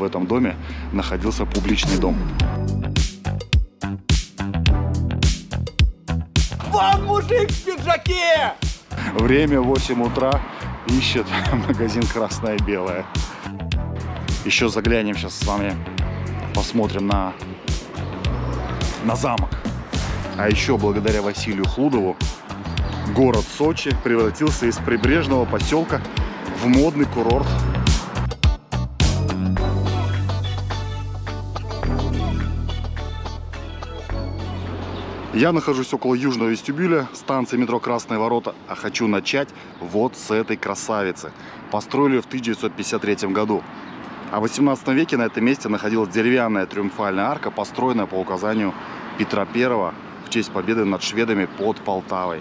В этом доме находился публичный дом. Вон мужик в пиджаке! Время 8 утра, ищет магазин «Красное и белое». Еще заглянем сейчас с вами, посмотрим на замок. А еще благодаря Василию Хлудову город Сочи превратился из прибрежного поселка в модный курорт. Я нахожусь около южного вестибюля станции метро «Красные ворота», а хочу начать вот с этой красавицы. Построили ее в 1953 году. А в 18 веке на этом месте находилась деревянная триумфальная арка, построенная по указанию Петра I в честь победы над шведами под Полтавой.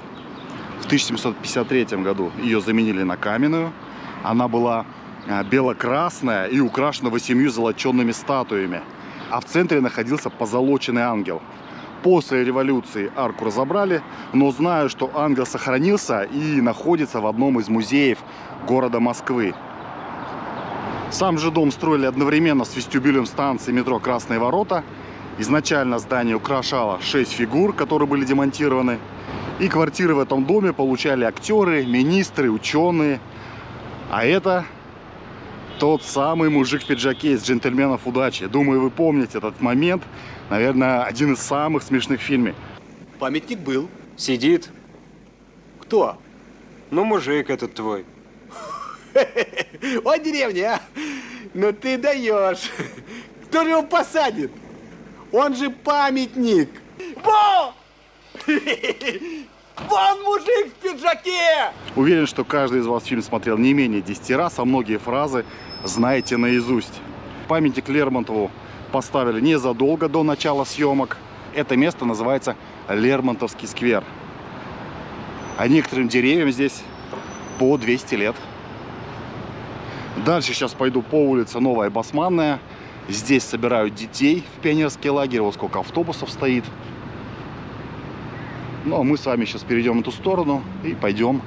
В 1753 году ее заменили на каменную. Она была бело-красная и украшена 8 золоченными статуями. А в центре находился позолоченный ангел. После революции арку разобрали, но знаю, что ангел сохранился и находится в одном из музеев города Москвы. Сам же дом строили одновременно с вестибюлем станции метро «Красные ворота». Изначально здание украшало 6 фигур, которые были демонтированы. И квартиры в этом доме получали актеры, министры, ученые. А это тот самый мужик в пиджаке из «Джентльменов удачи». Думаю, вы помните этот момент. Наверное, один из самых смешных в фильме. Памятник был. Сидит. Кто? Ну, мужик этот твой. О, деревня, а? Ну ты даешь. Кто же его посадит? Он же памятник. Во! Вон мужик в пиджаке! Уверен, что каждый из вас фильм смотрел не менее 10 раз, а многие фразы знаете наизусть. Памятник Лермонтову поставили незадолго до начала съемок. Это место называется Лермонтовский сквер. А некоторым деревьям здесь по 200 лет. Дальше сейчас пойду по улице Новая Басманная. Здесь собирают детей в пионерский лагерь. Вот сколько автобусов стоит. Ну а мы с вами сейчас перейдем в эту сторону и пойдем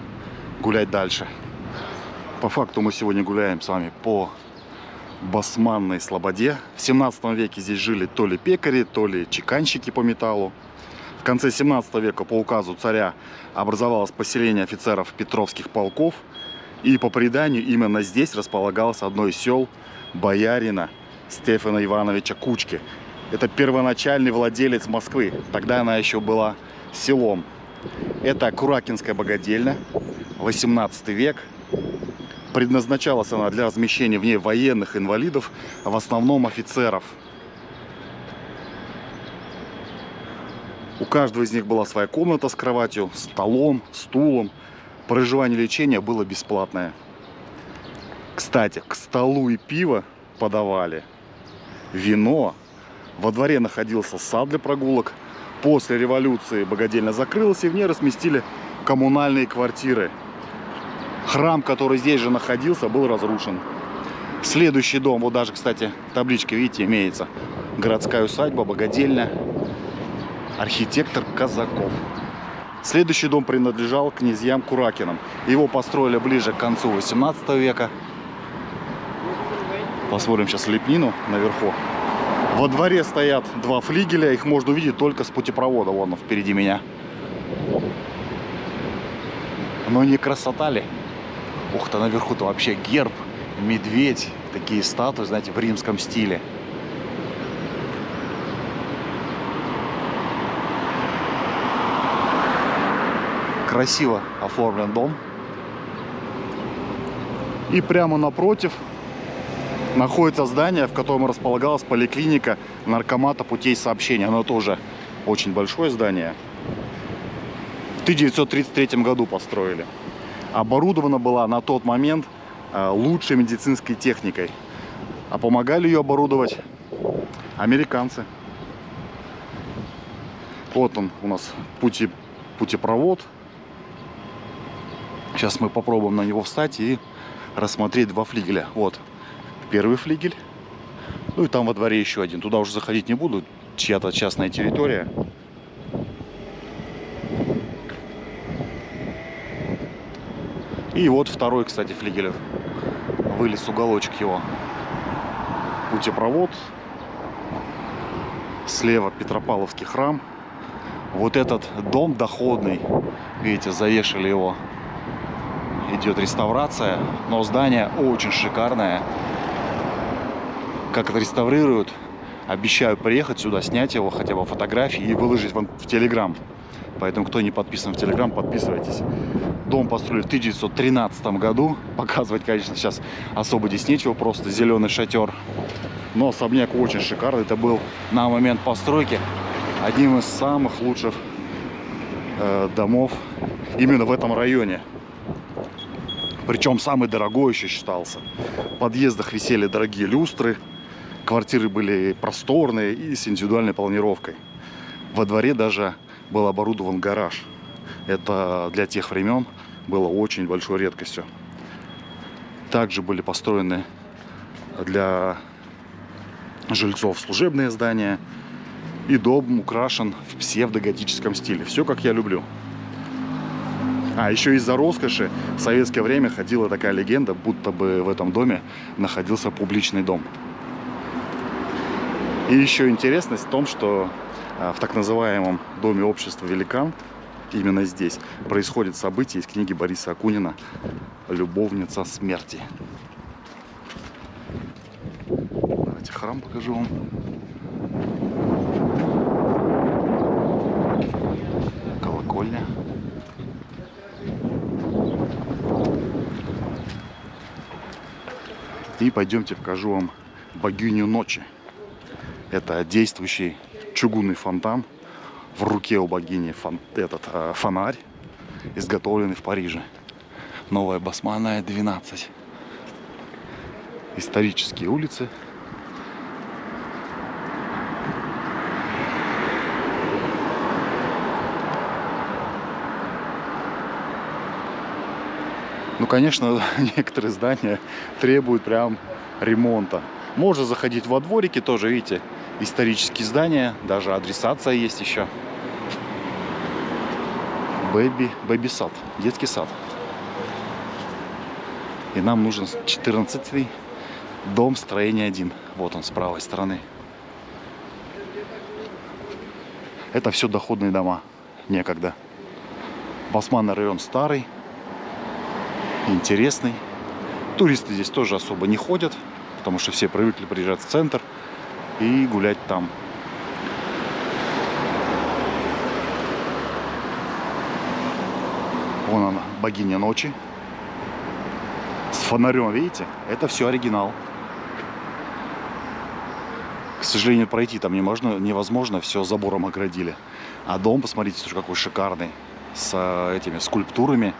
гулять дальше. По факту мы сегодня гуляем с вами по Басманной слободе. В 17 веке здесь жили то ли пекари, то ли чеканщики по металлу. В конце 17 века по указу царя образовалось поселение офицеров Петровских полков. И по преданию именно здесь располагалось одно из сел боярина Стефана Ивановича Кучки. Это первоначальный владелец Москвы. Тогда она еще была селом. Это Куракинская богадельня, 18 век. Предназначалась она для размещения в ней военных инвалидов, в основном офицеров. У каждого из них была своя комната с кроватью, столом, стулом. Проживание и лечение было бесплатное. Кстати, к столу и пиво подавали вино. Во дворе находился сад для прогулок. После революции богадельня закрылась, и в ней разместили коммунальные квартиры. Храм, который здесь же находился, был разрушен. Следующий дом, вот даже, кстати, табличка, видите, имеется. Городская усадьба, богадельня, архитектор Казаков. Следующий дом принадлежал князьям Куракиным. Его построили ближе к концу 18 века. Посмотрим сейчас лепнину наверху. Во дворе стоят 2 флигеля. Их можно увидеть только с путепровода. Вон он впереди меня. Но не красота ли? Ух ты, наверху-то вообще герб, медведь. Такие статуи, знаете, в римском стиле. Красиво оформлен дом. И прямо напротив находится здание, в котором располагалась поликлиника наркомата путей сообщения. Оно тоже очень большое здание. В 1933 году построили. Оборудована была на тот момент лучшей медицинской техникой. А помогали ее оборудовать американцы. Вот он у нас путепровод. Сейчас мы попробуем на него встать и рассмотреть 2 флигеля. Вот первый флигель. Ну и там во дворе еще один. Туда уже заходить не буду. Чья-то частная территория. И вот второй, кстати, флигель. Вылез уголочек его. путепровод. Слева Петропавловский храм. Вот этот дом доходный, видите, завешали его. Идет реставрация, но здание очень шикарное. Как это реставрируют, обещаю приехать сюда, снять его, хотя бы фотографии и выложить вам в Телеграм. Поэтому, кто не подписан в Телеграм, подписывайтесь. Дом построили в 1913 году. Показывать, конечно, сейчас особо здесь нечего, просто зеленый шатер. Но особняк очень шикарный. Это был на момент постройки одним из самых лучших домов именно в этом районе. Причем самый дорогой еще считался. В подъездах висели дорогие люстры. Квартиры были просторные и с индивидуальной планировкой. Во дворе даже был оборудован гараж. Это для тех времен было очень большой редкостью. Также были построены для жильцов служебные здания. И дом украшен в псевдоготическом стиле. Все, как я люблю. А еще из-за роскоши в советское время ходила такая легенда, будто бы в этом доме находился публичный дом. И еще интересность в том, что в так называемом доме общества «Великан», именно здесь, происходит событие из книги Бориса Акунина «Любовница смерти». Давайте храм покажу вам. Колокольня. И пойдемте покажу вам богиню ночи. Это действующий чугунный фонтан. В руке у богини фонарь, изготовленный в Париже. Новая Басманная, 12. Исторические улицы. Ну, конечно, некоторые здания требуют прям ремонта. Можно заходить во дворики, тоже, видите, исторические здания, даже адресация есть еще. Бэби-сад, детский сад. И нам нужен 14-й дом строения 1. Вот он с правой стороны. Это все доходные дома некогда. Басманный район старый, интересный. Туристы здесь тоже особо не ходят, потому что все привыкли приезжать в центр и гулять там. Вон она, богиня ночи. С фонарем, видите? Это все оригинал. К сожалению, пройти там невозможно, все забором оградили. А дом, посмотрите, тоже какой шикарный. С этими скульптурами.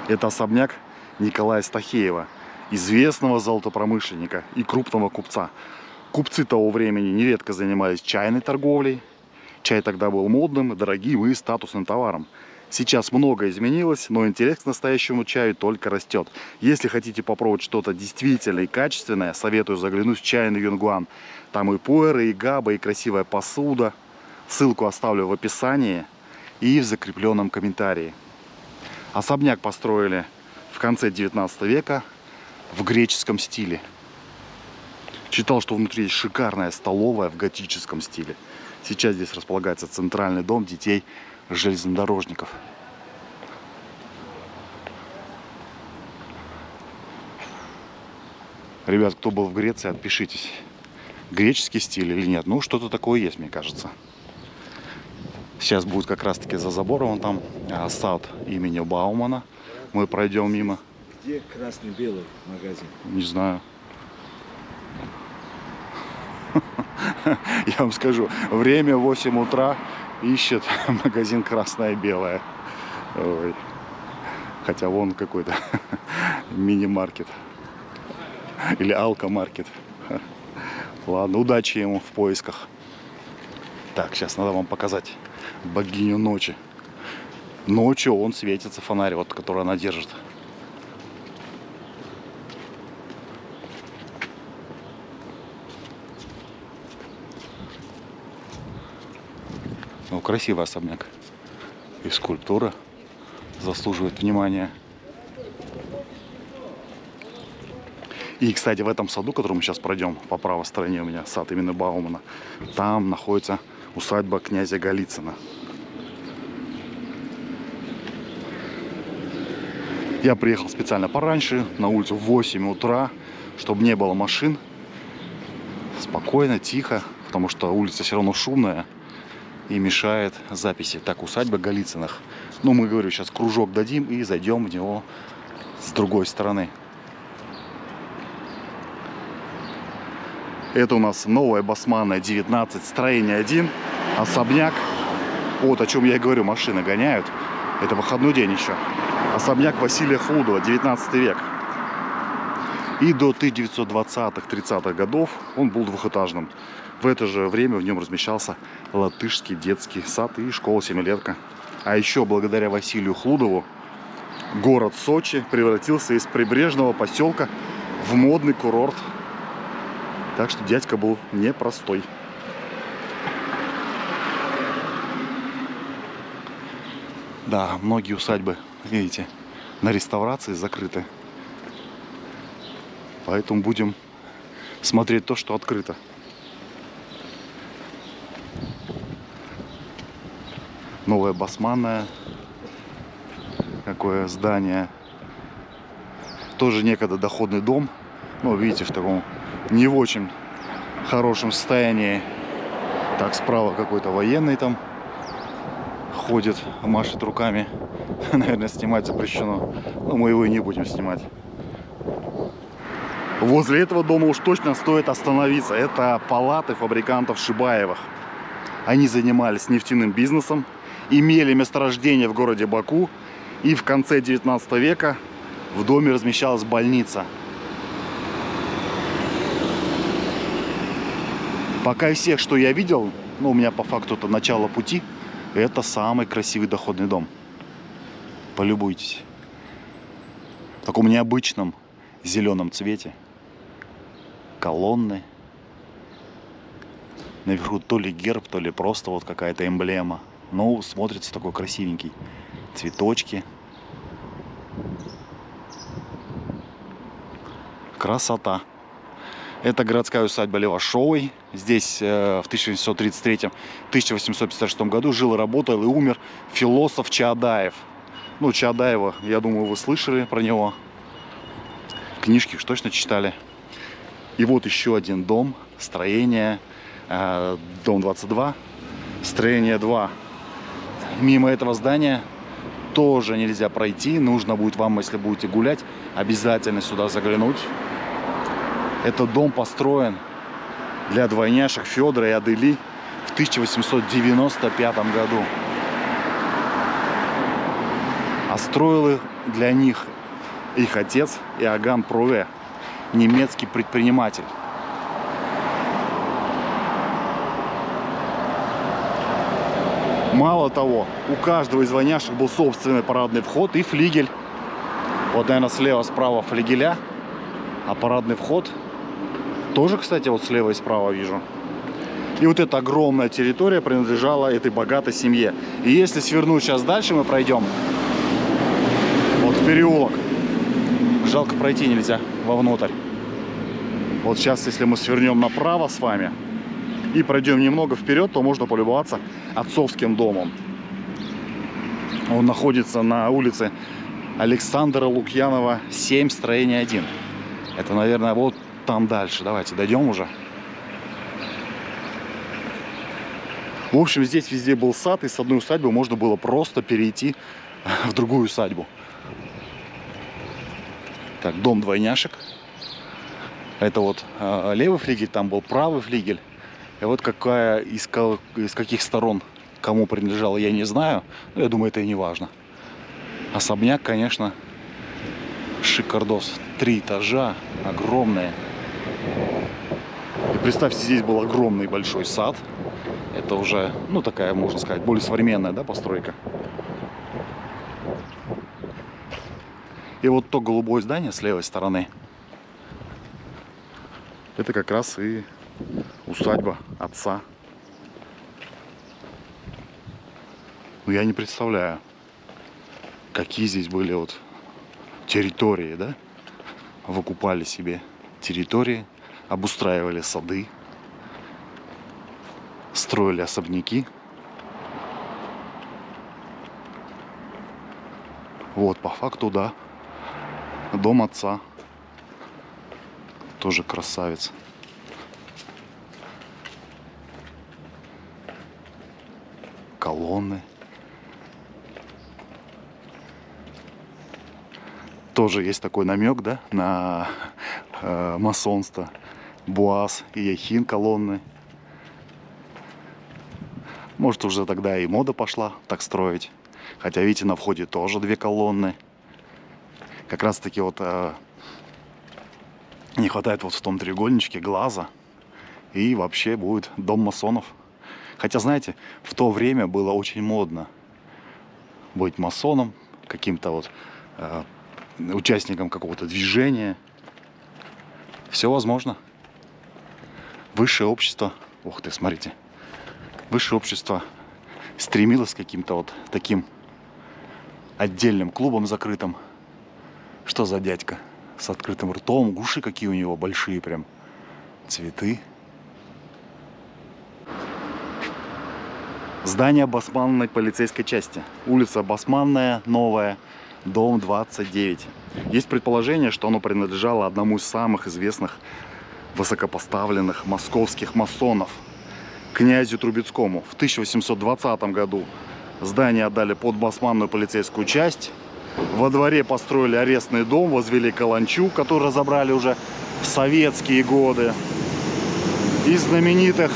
Это особняк Николая Стахеева, известного золотопромышленника и крупного купца. Купцы того времени нередко занимались чайной торговлей. Чай тогда был модным, дорогим и статусным товаром. Сейчас многое изменилось, но интерес к настоящему чаю только растет. Если хотите попробовать что-то действительно и качественное, советую заглянуть в чайный Юнгуан. Там и пуэры, и габа, и красивая посуда. Ссылку оставлю в описании и в закрепленном комментарии. Особняк построили в конце 19 века в греческом стиле. Читал, что внутри есть шикарная столовая в готическом стиле. Сейчас здесь располагается центральный дом детей железнодорожников. Ребят, кто был в Греции, отпишитесь. Греческий стиль или нет? Ну, что-то такое есть, мне кажется. Сейчас будет как раз-таки за забором вон там сад имени Баумана. Мы пройдем мимо. Где красный-белый магазин? Не знаю. Я вам скажу, время 8 утра, ищет магазин красное-белое. Ой. Хотя вон какой-то мини-маркет. Или алкомаркет. Ладно, удачи ему в поисках. Так, сейчас надо вам показать богиню ночи. Ночью он светится, фонарь, вот, который она держит. Ну, красивый особняк. И скульптура заслуживает внимания. И, кстати, в этом саду, который мы сейчас пройдем, по правой стороне у меня сад именно Баумана, там находится усадьба князя Голицына. Я приехал специально пораньше, на улицу в 8 утра, чтобы не было машин. Спокойно, тихо, потому что улица все равно шумная и мешает записи. Так, усадьба Голицыных. Ну, мы, говорю, сейчас кружок дадим и зайдем в него с другой стороны. Это у нас новая Басманная 19, строение 1, особняк. Вот о чем я и говорю, машины гоняют. Это выходной день еще. Особняк Василия Хлудова, 19 век. И до 1920-30-х годов он был двухэтажным. В это же время в нем размещался латышский детский сад и школа-семилетка. А еще благодаря Василию Хлудову город Сочи превратился из прибрежного поселка в модный курорт. Так что дядька был непростой. Да, многие усадьбы, видите, на реставрации закрыты. Поэтому будем смотреть то, что открыто. Новая Басманная. Какое здание. Тоже некогда доходный дом. Ну, видите, в таком не в очень хорошем состоянии. Так, справа какой-то военный там ходит, машет руками. Наверное, снимать запрещено. Но мы его и не будем снимать. Возле этого дома уж точно стоит остановиться. Это палаты фабрикантов Шибаевых. Они занимались нефтяным бизнесом, имели месторождение в городе Баку. И в конце 19 века в доме размещалась больница. Пока из всех, что я видел, ну, у меня по факту это начало пути, это самый красивый доходный дом. Полюбуйтесь. В таком необычном зеленом цвете. Колонны. Наверху то ли герб, то ли просто вот какая-то эмблема. Ну, смотрится такой красивенький. Цветочки. Красота. Это городская усадьба Левашовой. Здесь в 1833-1856 году жил, работал и умер философ Чаадаев. Ну, Чаадаева, я думаю, вы слышали про него. Книжки уж точно читали. И вот еще один дом, строение, дом 22, строение 2. Мимо этого здания тоже нельзя пройти. Нужно будет вам, если будете гулять, обязательно сюда заглянуть. Этот дом построен для двойняшек Федора и Адели в 1895 году. А строил их для них их отец Иоганн Пруве, немецкий предприниматель. Мало того, у каждого из двойняшек был собственный парадный вход и флигель. Вот, наверное, слева-справа флигеля, а парадный вход тоже, кстати, вот слева и справа вижу. И вот эта огромная территория принадлежала этой богатой семье. И если свернуть сейчас дальше, мы пройдем вот в переулок. Жалко, пройти нельзя вовнутрь. Вот сейчас, если мы свернем направо с вами и пройдем немного вперед, то можно полюбоваться отцовским домом. Он находится на улице Александра Лукьянова, 7, строение 1. Это, наверное, вот там дальше. Давайте дойдем уже. В общем, здесь везде был сад, и с одной усадьбы можно было просто перейти в другую усадьбу. Так, дом двойняшек. Это вот левый флигель, там был правый флигель. И вот какая из каких сторон кому принадлежала, я не знаю. Но я думаю, это и не важно. Особняк, конечно, шикардос. 3 этажа, огромные. И представьте, здесь был огромный большой сад. Это уже, ну, такая, можно сказать, более современная, да, постройка. И вот то голубое здание с левой стороны, это как раз и усадьба отца. Ну, я не представляю, какие здесь были вот территории, да, выкупали себе территории, обустраивали сады, строили особняки. Вот, по факту, да, дом отца. Тоже красавец. Колонны. Тоже есть такой намек, да, на масонство. Буаз и Яхин колонны. Может, уже тогда и мода пошла так строить. Хотя, видите, на входе тоже 2 колонны. Как раз таки вот не хватает вот в том треугольничке глаза. И вообще будет дом масонов. Хотя, знаете, в то время было очень модно быть масоном, каким-то вот участником какого-то движения. Все возможно. Высшее общество, ух ты, смотрите, высшее общество стремилось к каким-то вот таким отдельным клубом закрытым. Что за дядька с открытым ртом, уши какие у него большие прям, цветы. Здание Басманной полицейской части. Улица Басманная, Новая, дом 29. Есть предположение, что оно принадлежало одному из самых известных высокопоставленных московских масонов, князю Трубецкому. В 1820 году здание отдали под Басманную полицейскую часть. Во дворе построили арестный дом, возвели каланчу, который разобрали уже в советские годы. Из знаменитых...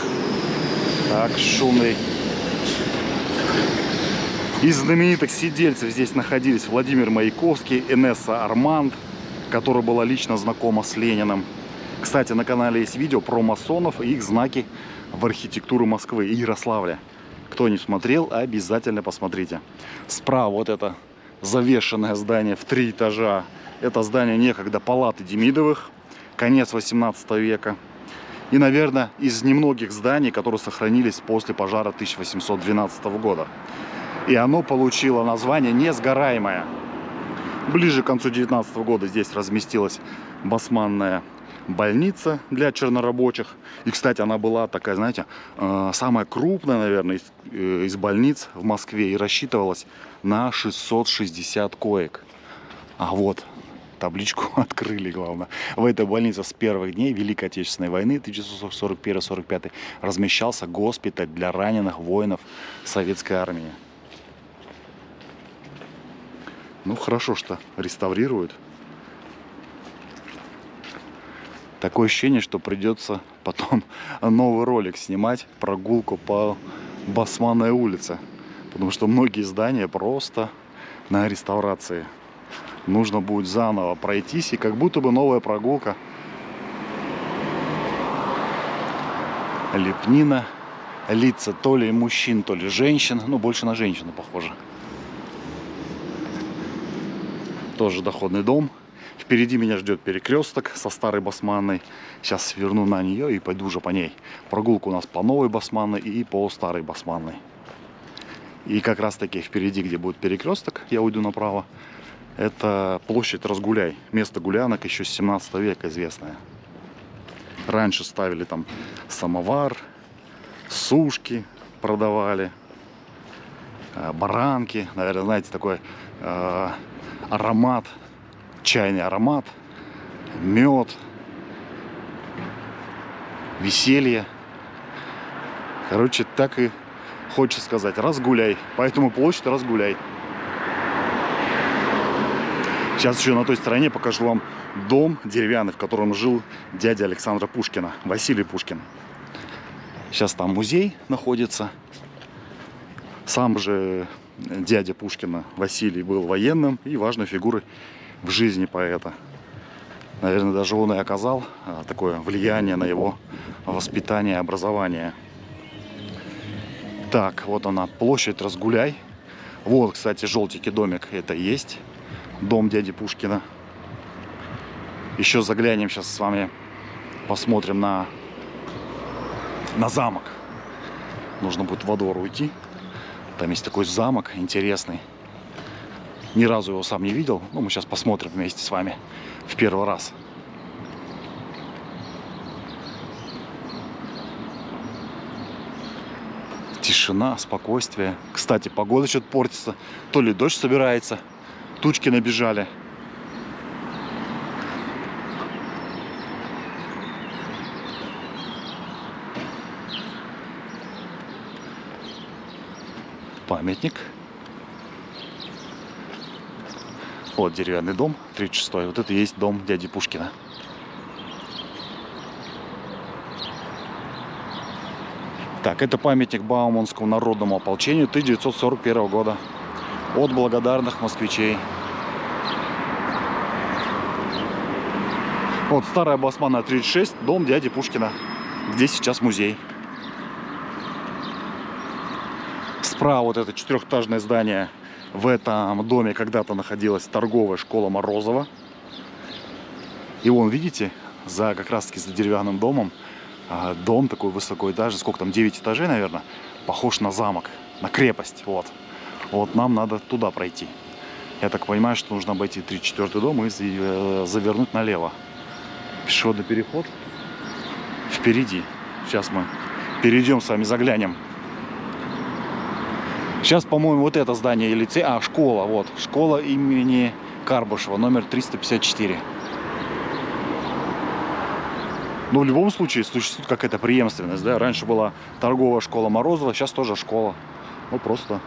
Так, шумный... Из знаменитых сидельцев здесь находились Владимир Маяковский, Инесса Арманд, которая была лично знакома с Лениным. Кстати, на канале есть видео про масонов и их знаки в архитектуру Москвы и Ярославля. Кто не смотрел, обязательно посмотрите. Справа вот это завешенное здание в 3 этажа. Это здание некогда палаты Демидовых, конец 18 века. И, наверное, из немногих зданий, которые сохранились после пожара 1812 года. И оно получило название «Несгораемое». Ближе к концу 19 года здесь разместилась Басманная больница для чернорабочих. И, кстати, она была такая, знаете, самая крупная, наверное, из больниц в Москве. И рассчитывалась на 660 коек. А вот, табличку открыли, главное. В этой больнице с первых дней Великой Отечественной войны 1941-1945 размещался госпиталь для раненых воинов советской армии. Ну, хорошо, что реставрируют. Такое ощущение, что придется потом новый ролик снимать, прогулку по Басманной улице. Потому что многие здания просто на реставрации. Нужно будет заново пройтись, и как будто бы новая прогулка. Лепнина. Лица то ли мужчин, то ли женщин. Ну, больше на женщину похоже. Тоже доходный дом. Впереди меня ждет перекресток со старой Басманной. Сейчас сверну на нее и пойду уже по ней. Прогулка у нас по новой Басманной и по старой Басманной. И как раз таки впереди, где будет перекресток, я уйду направо. Это площадь Разгуляй. Место гулянок еще с 17 века известное. Раньше ставили там самовар, сушки продавали, баранки. Наверное, знаете, такой аромат, чайный аромат, мед, веселье. Короче, так и хочется сказать, разгуляй. Поэтому площадь Разгуляй. Сейчас еще на той стороне покажу вам дом деревянный, в котором жил дядя Александра Пушкина, Василий Пушкин. Сейчас там музей находится. Сам же дядя Пушкина Василий был военным и важной фигурой в жизни поэта. Наверное, даже он и оказал такое влияние на его воспитание и образование. Так, вот она, площадь Разгуляй. Вот, кстати, желтенький домик, это и есть дом дяди Пушкина. Еще заглянем сейчас с вами, посмотрим на замок. Нужно будет во двор уйти. Там есть такой замок интересный. Ни разу его сам не видел. Но мы сейчас посмотрим вместе с вами в первый раз. Тишина, спокойствие. Кстати, погода что-то портится. То ли дождь собирается, тучки набежали. Памятник. Вот деревянный дом, 36-й. Вот это и есть дом дяди Пушкина. Так, это памятник Бауманскому народному ополчению 1941 года. От благодарных москвичей. Вот старая Басманная 36, дом дяди Пушкина, где сейчас музей. Справа вот это четырехэтажное здание. В этом доме когда-то находилась торговая школа Морозова. И вон, видите, за как раз таки за деревянным домом, дом такой высокоэтажный, сколько там, 9 этажей, наверное, похож на замок, на крепость. Вот. Вот нам надо туда пройти. Я так понимаю, что нужно обойти 34-й дом и завернуть налево. Пешеходный переход впереди. Сейчас мы перейдем с вами, заглянем. Сейчас, по-моему, вот это здание лицей, школа, вот, школа имени Карбышева, номер 354. Но в любом случае существует какая-то преемственность, да, раньше была торговая школа Морозова, сейчас тоже школа, ну, просто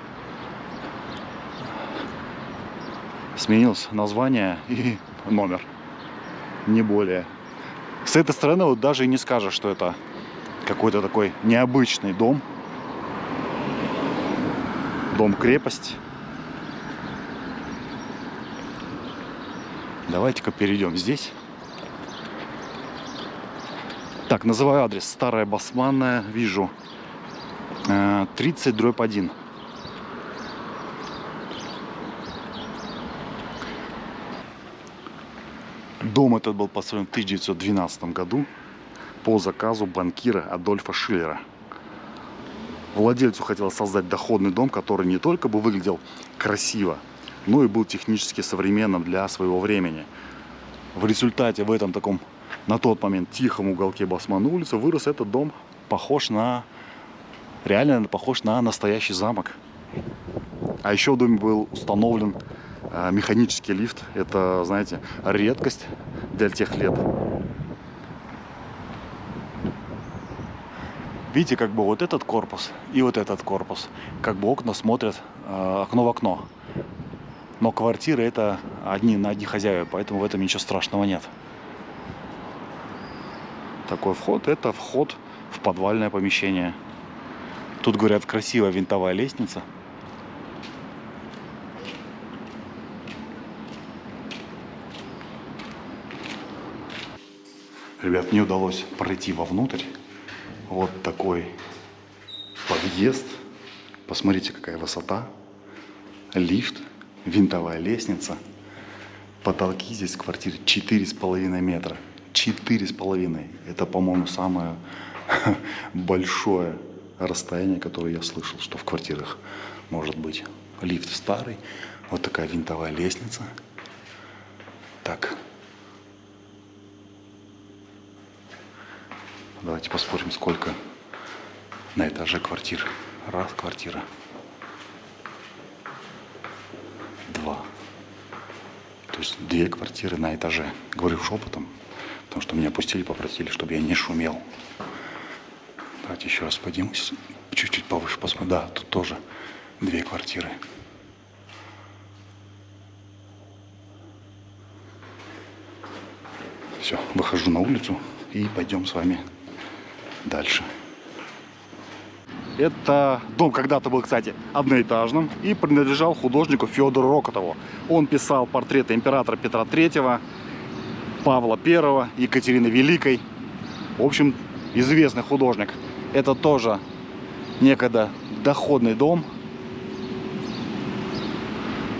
сменилось название и номер, не более. С этой стороны вот даже и не скажешь, что это какой-то такой необычный дом. Дом-крепость. Давайте-ка перейдем здесь. Так, называю адрес. Старая Басманная, вижу. 30/1. Дом этот был построен в 1912 году по заказу банкира Адольфа Шиллера. Владельцу хотелось создать доходный дом, который не только бы выглядел красиво, но и был технически современным для своего времени. В результате в этом таком, на тот момент, тихом уголке Басманной улицы вырос этот дом, реально похож на настоящий замок. А еще в доме был установлен механический лифт. Это, знаете, редкость для тех лет. Видите, как бы вот этот корпус и вот этот корпус, как бы окна смотрят окно в окно. Но квартиры это на одни хозяева, поэтому в этом ничего страшного нет. Такой вход, это вход в подвальное помещение. Тут, говорят, красивая винтовая лестница. Ребят, мне удалось пройти вовнутрь. Вот такой подъезд. Посмотрите, какая высота. Лифт, винтовая лестница. Потолки здесь в квартире 4,5 метра. 4,5. Это, по-моему, самое большое расстояние, которое я слышал, что в квартирах может быть. Лифт старый. Вот такая винтовая лестница. Так. Давайте посмотрим, сколько на этаже квартир. Раз квартира. 2. То есть 2 квартиры на этаже. Говорю шепотом, потому что меня опустили, попросили, чтобы я не шумел. Давайте еще раз поднимемся. Чуть-чуть повыше посмотрим. Да, тут тоже 2 квартиры. Все, выхожу на улицу и пойдем с вами дальше. Это дом когда-то был, кстати, одноэтажным и принадлежал художнику Федору Рокотову. Он писал портреты императора Петра III, Павла I, Екатерины Великой. В общем, известный художник. Это тоже некогда доходный дом.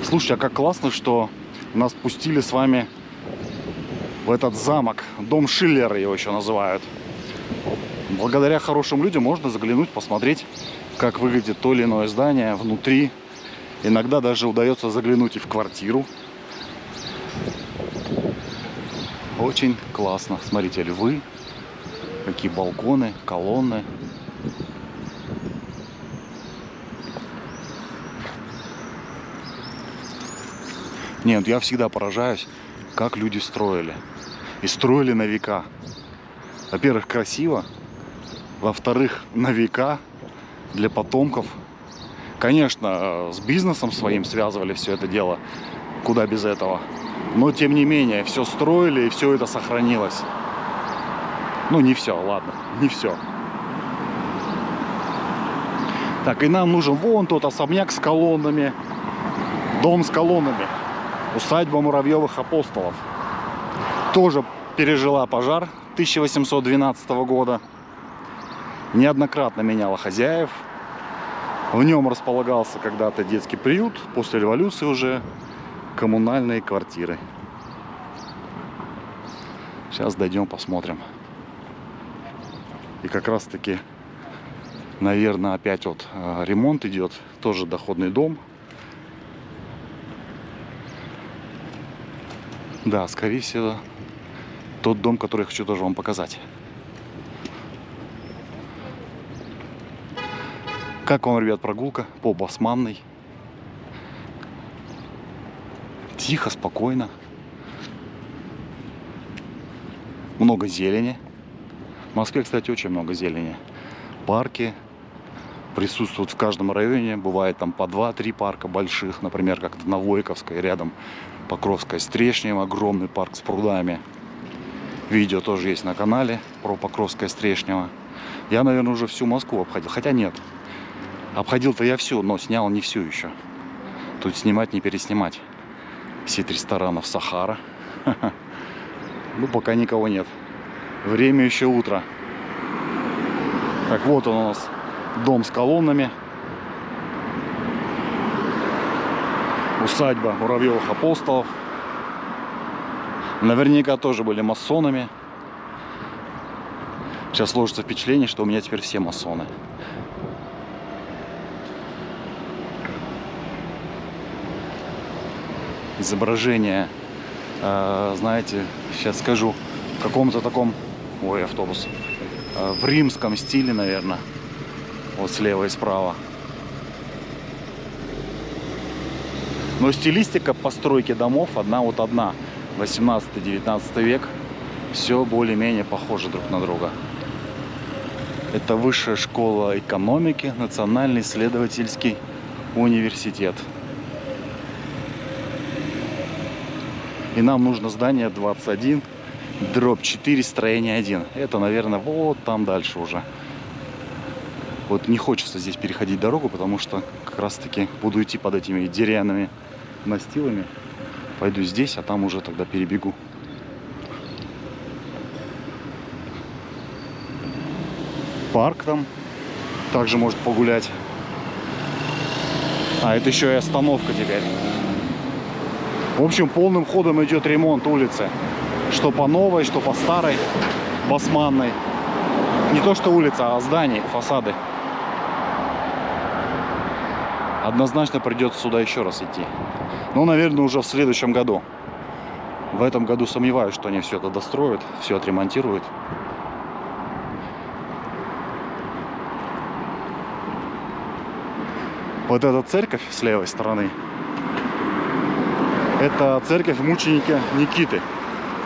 Слушайте, а как классно, что нас пустили с вами в этот замок. Дом Шиллера его еще называют. Благодаря хорошим людям можно заглянуть, посмотреть, как выглядит то или иное здание внутри. Иногда даже удается заглянуть и в квартиру. Очень классно. Смотрите, львы, какие балконы, колонны. Нет, я всегда поражаюсь, как люди строили. И строили на века. Во-первых, красиво. Во-вторых, на века для потомков. Конечно, с бизнесом своим связывали все это дело. Куда без этого. Но, тем не менее, все строили и все это сохранилось. Ну, не все, ладно, не все. Так, и нам нужен вон тот особняк с колоннами. Дом с колоннами. Усадьба Муравьевых апостолов. Тоже пережила пожар 1812 года. Неоднократно меняла хозяев. В нем располагался когда-то детский приют. После революции уже коммунальные квартиры. Сейчас дойдем, посмотрим. И как раз таки, наверное, опять вот ремонт идет. Тоже доходный дом. Да, скорее всего, тот дом, который я хочу тоже вам показать. Как вам, ребят, прогулка по Басманной? Тихо, спокойно. Много зелени. В Москве, кстати, очень много зелени. Парки присутствуют в каждом районе. Бывает там по 2-3 парка больших. Например, как на Войковской, рядом Покровская с Трешнем. Огромный парк с прудами. Видео тоже есть на канале про Покровское с Трешнево. Я, наверное, уже всю Москву обходил. Хотя нет. Обходил-то я всю, но снял не всю еще. Тут снимать, не переснимать. Сеть ресторанов Сахара. Ну, пока никого нет. Время еще утро. Так, вот он у нас. Дом с колоннами. Усадьба Муравьевых апостолов. Наверняка тоже были масонами. Сейчас сложится впечатление, что у меня теперь все масоны. Изображение, знаете, сейчас скажу, в каком-то таком, ой, автобус, в римском стиле, наверное, вот слева и справа. Но стилистика постройки домов одна, 18-19 век, все более-менее похоже друг на друга. Это Высшая школа экономики, Национальный исследовательский университет. И нам нужно здание 21/4, строение 1. Это, наверное, вот там дальше уже. Вот не хочется здесь переходить дорогу, потому что как раз таки буду идти под этими деревянными настилами. Пойду здесь, а там уже тогда перебегу. Парк там также может погулять. А, это еще и остановка теперь. В общем, полным ходом идет ремонт улицы. Что по новой, что по старой, Басманной. Не то что улица, а здания, фасады. Однозначно придется сюда еще раз идти. Ну, наверное, уже в следующем году. В этом году сомневаюсь, что они все это достроят, все отремонтируют. Вот эта церковь с левой стороны. Это церковь мученика Никиты.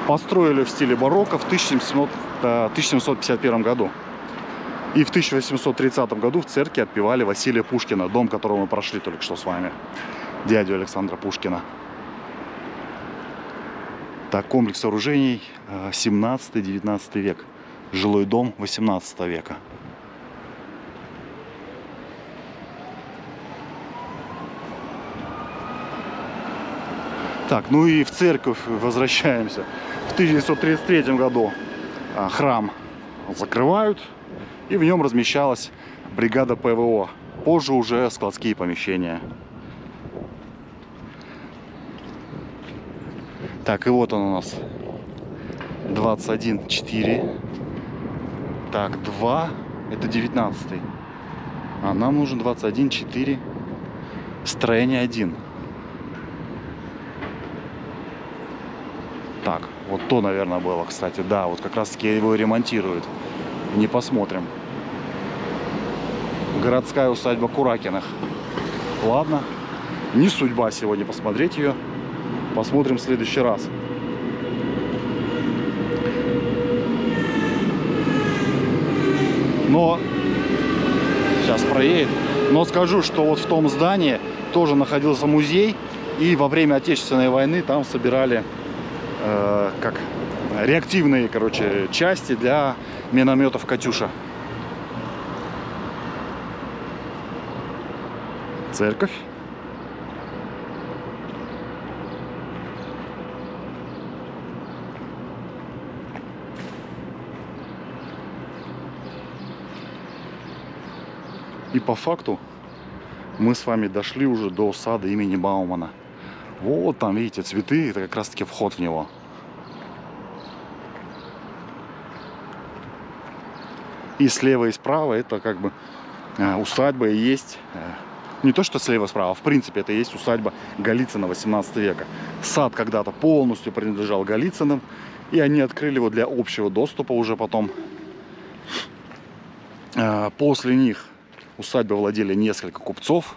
Построили в стиле барокко в 1751 году. И в 1830 году в церкви отпевали Василия Пушкина, дом, которого мы прошли только что с вами. Дядю Александра Пушкина. Так, комплекс сооружений 17-19 век. Жилой дом 18 века. Так, ну и в церковь возвращаемся. В 1933 году храм закрывают, и в нем размещалась бригада ПВО. Позже уже складские помещения. Так, и вот он у нас. 21/4. Так, 2. Это 19-й. А нам нужен 21/4. Строение 1. Так, вот то, наверное, было, кстати. Да, вот как раз таки его ремонтируют. Не посмотрим. Городская усадьба Куракиных. Ладно. Не судьба сегодня посмотреть ее. Посмотрим в следующий раз. Но сейчас проедет. Но скажу, что вот в том здании тоже находился музей. И во время Отечественной войны там собирали как реактивные, короче, части для минометов «Катюша». Церковь. И по факту мы с вами дошли уже до сада имени Баумана. Вот там, видите, цветы, это как раз таки вход в него. И слева и справа это как бы усадьба и есть, не то что слева и справа, в принципе это и есть усадьба Голицына 18 века. Сад когда-то полностью принадлежал Голицыным, и они открыли его для общего доступа уже потом. После них усадьбой владели несколько купцов.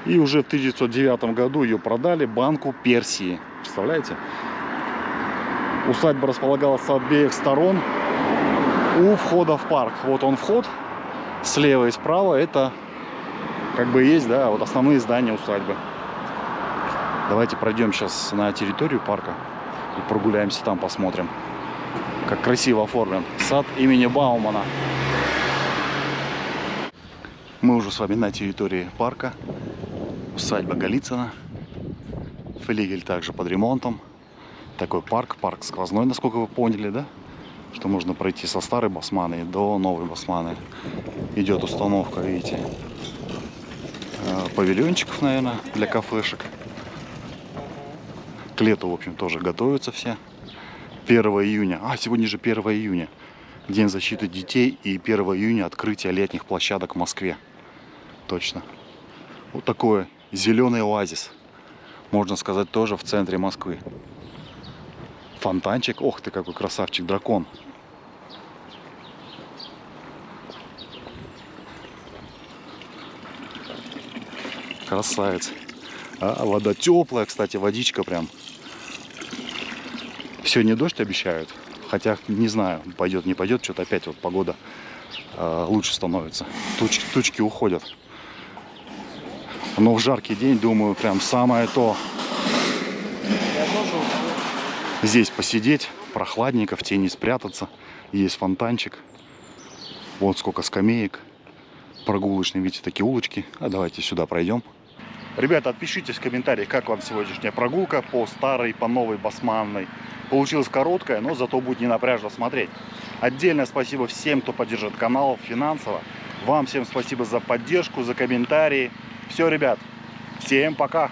И уже в 1909 году ее продали Банку Персии. Представляете? Усадьба располагалась с обеих сторон у входа в парк. Вот он вход. Слева и справа это как бы есть, да, вот основные здания усадьбы. Давайте пройдем сейчас на территорию парка и прогуляемся там, посмотрим, как красиво оформлен сад имени Баумана. Мы уже с вами на территории парка. Усадьба Голицына. Флигель также под ремонтом. Такой парк сквозной, насколько вы поняли, да? Что можно пройти со старой Басманы до новой Басманы. Идет установка, видите, павильончиков, наверное, для кафешек. К лету, в общем, тоже готовятся все. 1 июня. Сегодня же 1 июня. День защиты детей. И 1 июня открытие летних площадок в Москве. Точно. Вот такой зеленый оазис. Можно сказать, тоже в центре Москвы. Фонтанчик. Ох ты, какой красавчик дракон. Красавец. Вода теплая, кстати, водичка прям. Сегодня дождь обещают. Хотя не знаю, пойдет, не пойдет. Что-то опять вот погода лучше становится. Тучки уходят. Но в жаркий день, думаю, прям самое то. Здесь посидеть, прохладненько, в тени спрятаться. Есть фонтанчик. Вот сколько скамеек. Прогулочные, видите, такие улочки. Давайте сюда пройдем. Ребята, отпишитесь в комментариях, как вам сегодняшняя прогулка по старой, по новой Басманной. Получилась короткая, но зато будет не напряжно смотреть. Отдельное спасибо всем, кто поддержит канал финансово. Вам всем спасибо за поддержку, за комментарии. Все, ребят, всем пока!